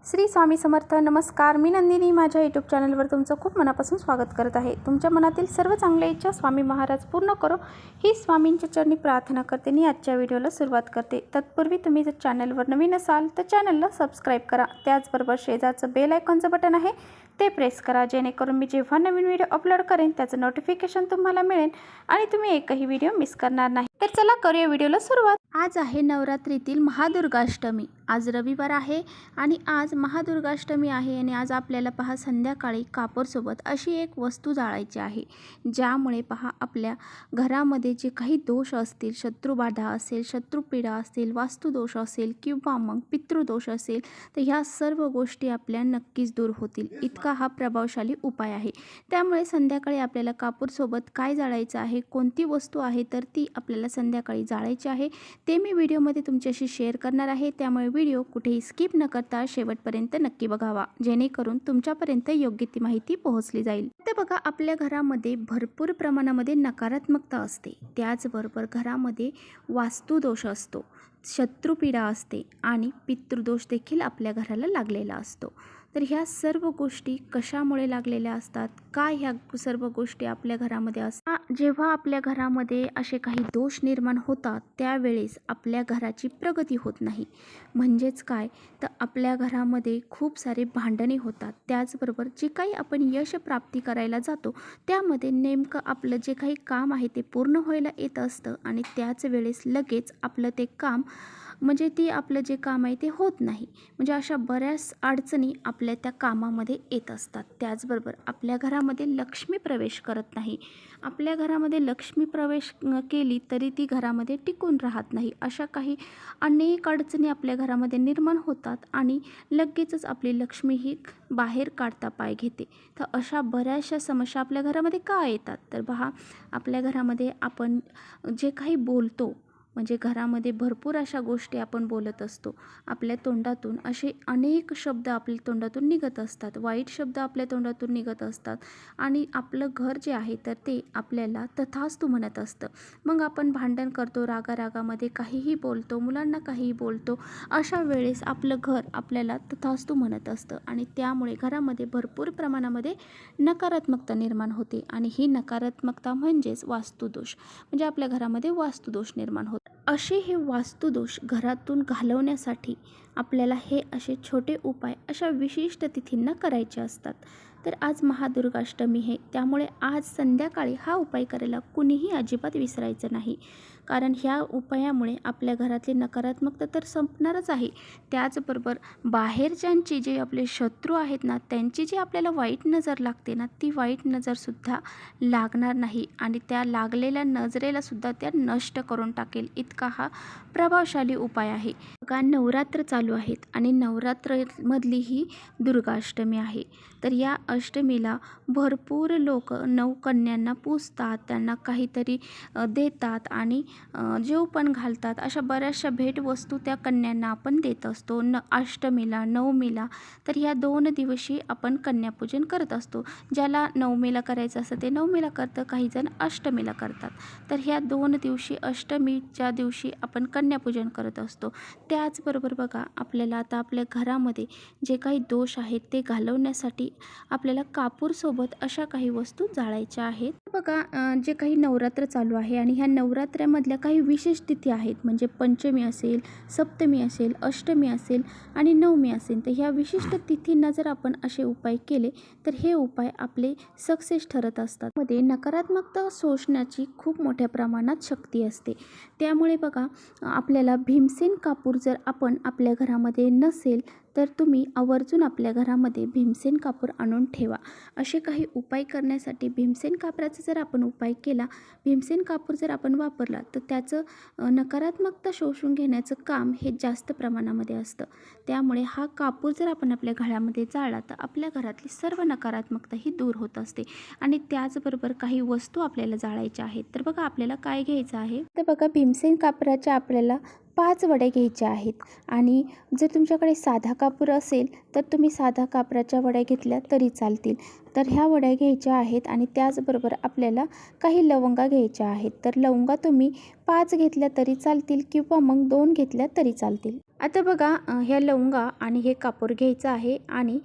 श्री स्वामी समर्थ. नमस्कार, मी नंदिनी. माझ्या यूट्यूब चॅनलवर तुमचं खूप मनापासून स्वागत करत आहे. तुमच्या मनातील सर्व चांगल्या इच्छा स्वामी महाराज पूर्ण करो ही स्वामींच्या चरणी प्रार्थना करते. मी आजच्या व्हिडिओला सुरुवात करते. तत्पूर्वी तुम्ही जर चॅनलवर नवीन असाल तर चॅनलला सबस्क्राईब करा. त्याचबरोबर शेजारचं बेल आयकॉनचं बटन आहे ते प्रेस करा, जेणेकरून मी जेव्हा नवीन व्हिडिओ अपलोड करेन त्याचं नोटिफिकेशन तुम्हाला मिळेल आणि तुम्ही एकही व्हिडिओ मिस करणार नाही. तर चला करूया व्हिडिओला सुरुवात. आज आहे नवरात्रीतील महादुर्गाष्टमी. आज रविवार आहे आणि आज महादुर्गाष्टमी आहे आणि आज आपल्याला पहा संध्याकाळी कापूरसोबत अशी एक वस्तू जाळायची आहे, ज्यामुळे पहा आपल्या घरामध्ये जे काही दोष असतील, शत्रुबाधा असेल, शत्रुपीडा असेल, वास्तुदोष असेल किंवा मग पितृदोष असेल, तर ह्या सर्व गोष्टी आपल्या नक्कीच दूर होतील. इतका हा प्रभावशाली उपाय आहे. त्यामुळे संध्याकाळी आपल्याला कापूरसोबत काय जाळायचं आहे, कोणती वस्तू आहे तर ती आपल्याला संध्याकाळी जाळायची आहे, ते मी व्हिडिओमध्ये तुमच्याशी शेअर करणार आहे. त्यामुळे व्हिडिओ कुठेही स्किप न करता शेवटपर्यंत नक्की बघावा, जेणेकरून तुमच्यापर्यंत योग्य ती माहिती पोहोचली जाईल. तर बघा, आपल्या घरामध्ये भरपूर प्रमाणामध्ये नकारात्मकता असते, त्याचबरोबर घरामध्ये वास्तुदोष असतो, शत्रुपीडा असते आणि पितृदोष देखील आपल्या घराला लागलेला असतो. तर ह्या सर्व गोष्टी कशामुळे लागलेल्या असतात, काय ह्या सर्व गोष्टी आपल्या घरामध्ये असतात? जेव्हा आपल्या घरामध्ये असे काही दोष निर्माण होतात त्यावेळेस आपल्या घराची प्रगती होत नाही. म्हणजेच काय, तर आपल्या घरामध्ये खूप सारे भांडणे होतात. त्याचबरोबर जे काही आपण यश प्राप्ती करायला जातो त्यामध्ये नेमकं आपलं जे काही काम आहे ते पूर्ण व्हायला येत असतं आणि त्याच वेळेस लगेच आपलं ते काम म्हणजे ती आपलं जे काम आहे ते होत नाही. म्हणजे अशा बऱ्याच अडचणी आपल्या त्या कामामध्ये येत असतात. त्याचबरोबर आपल्या घरामध्ये लक्ष्मी प्रवेश करत नाही. आपल्या घरामध्ये लक्ष्मी प्रवेश केली तरी ती घरामध्ये टिकून राहत नाही. अशा काही अनेक अडचणी आपल्या घरामध्ये निर्माण होतात आणि लगेचच आपली लक्ष्मी ही बाहेर काढता पाय घेते. तर अशा बऱ्याचशा समस्या आपल्या घरामध्ये का येतात, तर पहा, आपल्या घरामध्ये आपण जे काही बोलतो, म्हणजे घरामध्ये भरपूर अशा गोष्टी आपण बोलत असतो. आपल्या तोंडातून असे अनेक शब्द आपल्या तोंडातून निघत असतात, वाईट शब्द आपल्या तोंडातून निघत असतात आणि आपलं घर जे आहे तर ते आपल्याला तथास्तु म्हणत असतं. मग आपण भांडण करतो, रागारागामध्ये काहीही बोलतो, मुलांना काहीही बोलतो. अशा वेळेस आपलं घर आपल्याला तथास्तु म्हणत असतं आणि त्यामुळे घरामध्ये भरपूर प्रमाणामध्ये नकारात्मकता निर्माण होते आणि ही नकारात्मकता म्हणजेच वास्तुदोष. म्हणजे आपल्या घरामध्ये वास्तुदोष निर्माण होतो. असे हे वास्तुदोष घरातून घालवण्यासाठी आपल्याला हे असे छोटे उपाय अशा विशिष्ट तिथींना करायचे असतात. तर आज महादुर्गाष्टमी आहे, त्यामुळे आज संध्याकाळी हा उपाय करायला कुणीही अजिबात विसरायचं नाही. कारण ह्या उपायामुळे आपल्या घरातली नकारात्मकता तर संपणारच आहे, त्याचबरोबर बाहेरच्यांची जे आपले शत्रू आहेत ना, त्यांची जी आपल्याला वाईट नजर लागते ना, ती वाईट नजरसुद्धा लागणार नाही आणि त्या लागलेल्या नजरेलासुद्धा त्या नष्ट करून टाकेल. इतका हा प्रभावशाली उपाय आहे. बघा, नवरात्र चालू आहेत आणि नवरात्रमधली ही दुर्गाष्टमी आहे. तर या अष्टमीला भरपूर लोक 9 कन्यांना पूजतात, त्यांना काहीतरी देतात आणि जेव पण घालतात. अशा बऱ्याचशा भेटवस्तू त्या कन्यांना आपण देत असतो. अष्टमीला, नवमीला, तर ह्या 2 दिवशी आपण कन्यापूजन करत असतो. ज्याला नवमीला करायचं असतं ते नवमीला करतं, काही जण अष्टमीला करतात. तर ह्या 2 दिवशी, अष्टमीच्या दिवशी आपण कन्यापूजन करत असतो. त्याचबरोबर बघा, आपल्याला आता आपल्या घरामध्ये जे काही दोष आहेत ते घालवण्यासाठी आपल्याला कापूरसोबत अशा काही वस्तू जाळायच्या आहेत. बघा, जे काही नवरात्र चालू आहे आणि ह्या नवरात्रामधल्या काही विशेष तिथी आहेत, म्हणजे पंचमी असेल, सप्तमी असेल, अष्टमी असेल आणि नवमी असेल. तर ह्या विशिष्ट तिथींना जर आपण असे उपाय केले तर हे उपाय आपले सक्सेस ठरत असतात. मध्ये नकारात्मकता शोषण्याची खूप मोठ्या प्रमाणात शक्ती असते. त्यामुळे बघा, आपल्याला भीमसेन कापूर जर आपण आपल्या घरामध्ये नसेल तर तुम्ही आवर्जून आपल्या घरामध्ये भीमसेन कापूर आणून ठेवा. असे काही उपाय करण्यासाठी भीमसेन कापराचा जर आपण उपाय केला, भीमसेन कापूर जर आपण वापरला तर त्याचं नकारात्मकता शोषून घेण्याचं काम हे जास्त प्रमाणामध्ये असतं. त्यामुळे हा कापूर जर आपण आपल्या घरामध्ये जाळला तर आपल्या घरातली सर्व नकारात्मकता ही दूर होत असते. आणि त्याचबरोबर काही वस्तू आपल्याला जाळायच्या आहेत. तर बघा, आपल्याला काय घ्यायचं आहे, तर बघा, भीमसेन कापराच्या आपल्याला 5 वड्या घ्यायच्या आहेत आणि जर तुमच्याकडे साधा कापूर असेल तर तुम्ही साधा कापराच्या वड्या घेतल्या तरी चालतील. तर ह्या वड्या घ्यायच्या आहेत आणि त्याचबरोबर आपल्याला काही लवंगा घ्यायच्या आहेत. तर लवंगा तुम्ही 5 घेतल्या तरी चालतील किंवा मग 2 घेतल्या तरी चालतील. आता बघा ह्या लवंगा आणि हे कापूर घ्यायचं आहे आणि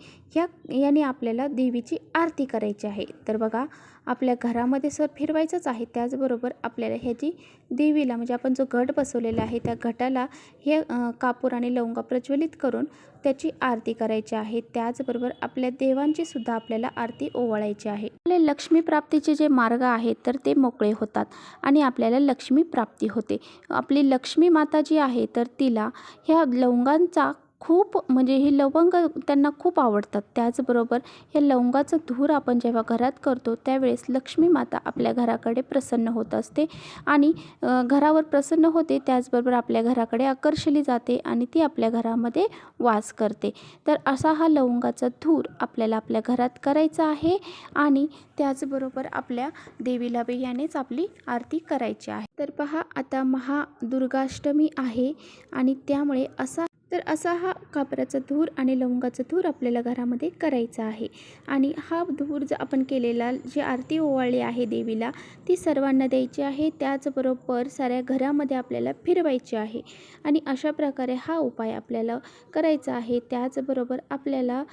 याने आपल्याला देवीची आरती करायची आहे। तर बघा आपल्या घरामध्ये सर फिरवायचंच आहे। त्याचबरोबर आपल्याला ह्याची देवीला म्हणजे आपण जो घट बसवलेला आहे त्या घटाला हे कापूर आणि लवंगा प्रज्वलित करून त्याची आरती करायची आहे। त्याचबरोबर आपल्या देवांची सुद्धा आपल्याला आरती ओवाळायची आहे। आपले लक्ष्मी प्राप्तीचे जे मार्ग आहेत तर ते मोकळे होतात आणि आपल्याला लक्ष्मी प्राप्ती होते। आपली लक्ष्मी माता जी आहे तर तिला ह्या लवंगांचा खूप म्हणजे ही लवंग त्यांना खूप आवडतात। त्याचबरोबर या लवंगाचं धूर आपण जेव्हा घरात करतो त्यावेळेस लक्ष्मी माता आपल्या घराकडे प्रसन्न होत असते आणि घरावर प्रसन्न होते। त्याचबरोबर आपल्या घराकडे आकर्षली जाते आणि ती आपल्या घरामध्ये वास करते। तर असा हा लवंगाचा धूर आपल्याला आपल्या घरात करायचा आहे आणि त्याचबरोबर आपल्या देवीला यानेच आपली आरती करायची आहे। तर पहा आता महादुर्गाष्टमी आहे आणि त्यामुळे असा हा कापराचा धूर आणि लवंगाचा धूर आपल्याला घरामध्ये करायचा आहे आणि हा धूर जर आपण केलेला जी आरती ओवाळली आहे देवीला ती सर्वांना द्यायची आहे। त्याचबरोबर साऱ्या घरामध्ये आपल्याला फिरवायची आहे आणि अशा प्रकारे हा उपाय आपल्याला करायचा आहे। त्याचबरोबर आपल्याला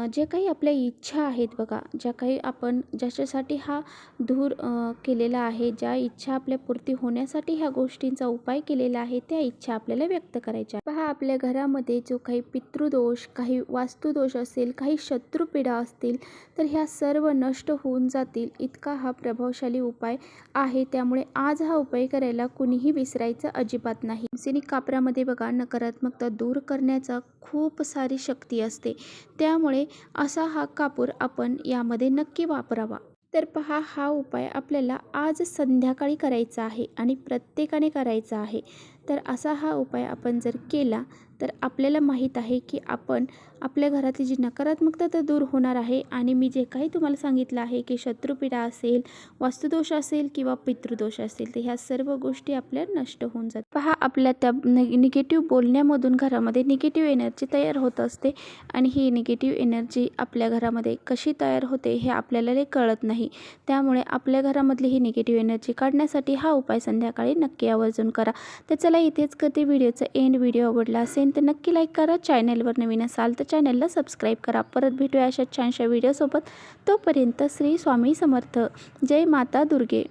जे काही आपल्या इच्छा आहेत बघा, ज्या काही आपण ज्याच्यासाठी हा धूर केलेला आहे, ज्या इच्छा आपल्या पूर्ती होण्यासाठी ह्या गोष्टींचा उपाय केलेला आहे त्या इच्छा आपल्याला व्यक्त करायच्या। पहा आपल्या घरामध्ये जो काही पितृदोष, काही वास्तुदोष असेल, काही शत्रुपीडा असतील तर ह्या सर्व नष्ट होऊन जातील इतका हा प्रभावशाली उपाय आहे। त्यामुळे आज हा उपाय करायला कुणीही विसरायचं अजिबात नाही। सिनी कापरामध्ये बघा नकारात्मकता दूर करण्याचा खूप सारी शक्ती असते, त्यामुळे असा हा कापूर आपण यामध्ये नक्की वापरावा। तर पहा हा उपाय आपल्याला आज संध्याकाळी करायचा आहे आणि प्रत्येकाने करायचा आहे। तर असा हा उपाय आपण जर केला तर आपल्याला माहीत आहे की आपण आपल्या घरातली जी नकारात्मकता तर दूर होणार आहे आणि मी जे काही तुम्हाला सांगितलं आहे की शत्रुपीडा असेल, वास्तुदोष असेल किंवा पितृदोष असेल तर ह्या सर्व गोष्टी आपल्या नष्ट होऊन जातात। पहा आपल्या त्या निगेटिव्ह बोलण्यामधून घरामध्ये निगेटिव्ह एनर्जी तयार होत असते आणि ही निगेटिव्ह एनर्जी आपल्या घरामध्ये कशी तयार होते हे आपल्याला कळत नाही। त्यामुळे आपल्या घरामधली ही निगेटिव्ह एनर्जी काढण्यासाठी हा उपाय संध्याकाळी नक्की आवर्जून करा। तर चला इथेच करते व्हिडिओचा एंड। व्हिडिओ आवडला असेल तर नक्की लाईक करा, चॅनलवर नवीन असाल तर चॅनलला सबस्क्राईब करा। परत भेटूया अशा छानशा व्हिडिओसोबत। तोपर्यंत श्री स्वामी समर्थ, जय माता दुर्गे।